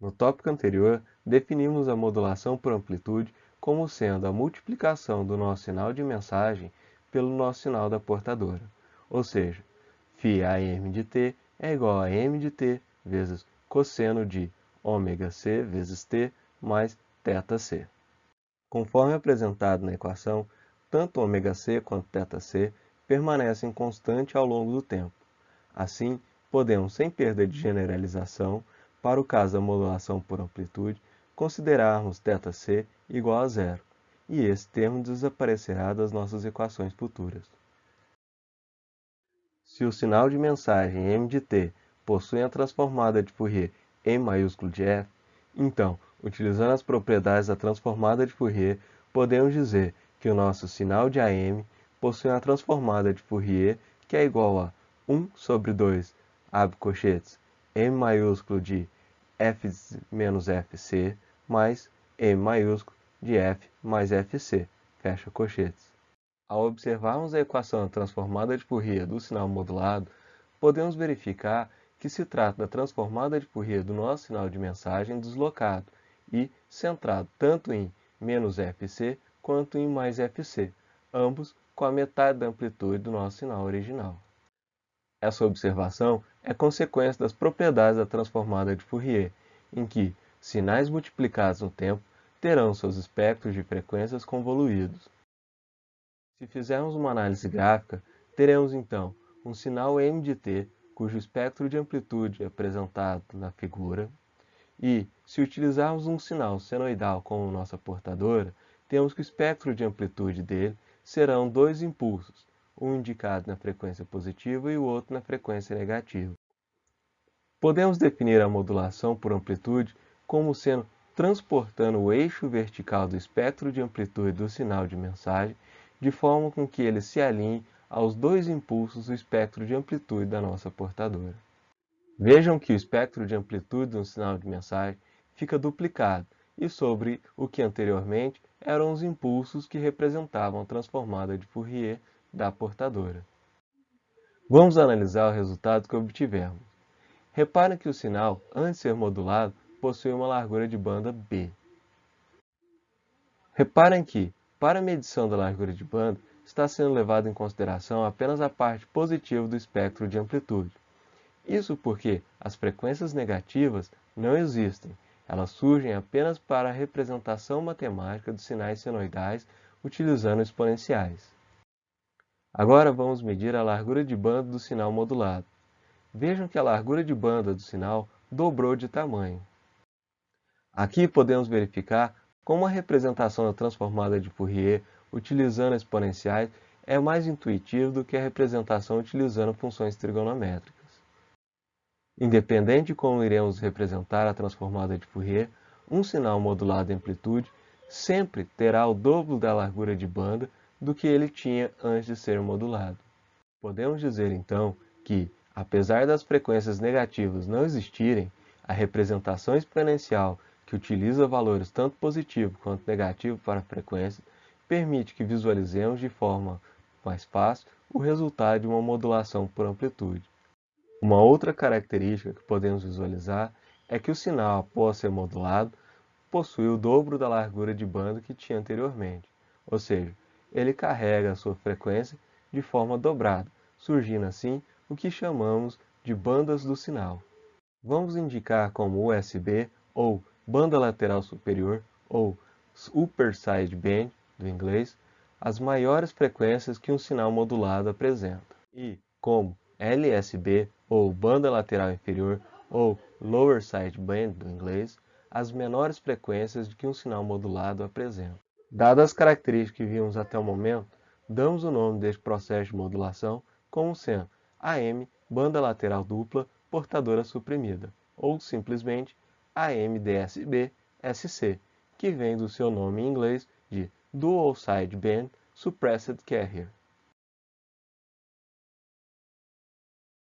No tópico anterior, definimos a modulação por amplitude como sendo a multiplicação do nosso sinal de mensagem pelo nosso sinal da portadora, ou seja, φAm de t é igual a m de t vezes cosseno de ωc vezes t mais θc. Conforme apresentado na equação, tanto ωc quanto θc permanecem constantes ao longo do tempo. Assim, podemos, sem perda de generalização, para o caso da modulação por amplitude, considerarmos θc igual a zero, e esse termo desaparecerá das nossas equações futuras. Se o sinal de mensagem m de t possui a transformada de Fourier em maiúsculo de f, então, utilizando as propriedades da transformada de Fourier, podemos dizer que o nosso sinal de AM possui uma transformada de Fourier que é igual a 1 sobre 2, abre colchetes, m maiúsculo de f menos fc, mais m maiúsculo de f mais fc, fecha colchetes. Ao observarmos a equação transformada de Fourier do sinal modulado, podemos verificar que se trata da transformada de Fourier do nosso sinal de mensagem deslocado e centrado tanto em menos fc quanto em mais fc, ambos com a metade da amplitude do nosso sinal original. Essa observação é consequência das propriedades da transformada de Fourier, em que sinais multiplicados no tempo terão seus espectros de frequências convoluídos. Se fizermos uma análise gráfica, teremos então um sinal m de t, cujo espectro de amplitude é apresentado na figura, e, se utilizarmos um sinal senoidal como nossa portadora, temos que o espectro de amplitude dele serão dois impulsos, um indicado na frequência positiva e o outro na frequência negativa. Podemos definir a modulação por amplitude como sendo transportando o eixo vertical do espectro de amplitude do sinal de mensagem de forma com que ele se alinhe aos dois impulsos do espectro de amplitude da nossa portadora. Vejam que o espectro de amplitude do sinal de mensagem fica duplicado, e sobre o que anteriormente eram os impulsos que representavam a transformada de Fourier da portadora. Vamos analisar o resultado que obtivemos. Reparem que o sinal, antes de ser modulado, possui uma largura de banda B. Reparem que, para a medição da largura de banda, está sendo levado em consideração apenas a parte positiva do espectro de amplitude. Isso porque as frequências negativas não existem, elas surgem apenas para a representação matemática dos sinais senoidais utilizando exponenciais. Agora vamos medir a largura de banda do sinal modulado. Vejam que a largura de banda do sinal dobrou de tamanho. Aqui podemos verificar como a representação da transformada de Fourier utilizando exponenciais é mais intuitiva do que a representação utilizando funções trigonométricas. Independente de como iremos representar a transformada de Fourier, um sinal modulado em amplitude sempre terá o dobro da largura de banda do que ele tinha antes de ser modulado. Podemos dizer então que, apesar das frequências negativas não existirem, a representação exponencial que utiliza valores tanto positivo quanto negativo para a frequência permite que visualizemos de forma mais fácil o resultado de uma modulação por amplitude. Uma outra característica que podemos visualizar é que o sinal, após ser modulado, possui o dobro da largura de banda que tinha anteriormente, ou seja, ele carrega a sua frequência de forma dobrada, surgindo assim o que chamamos de bandas do sinal. Vamos indicar como USB, ou banda lateral superior, ou upper sideband, do inglês, as maiores frequências que um sinal modulado apresenta, e como LSB, ou banda lateral inferior, ou lower sideband, do inglês, as menores frequências de que um sinal modulado apresenta. Dadas as características que vimos até o momento, damos o nome deste processo de modulação como sendo AM, banda lateral dupla, portadora suprimida, ou simplesmente AM-DSB-SC, que vem do seu nome em inglês de Dual Sideband Suppressed Carrier.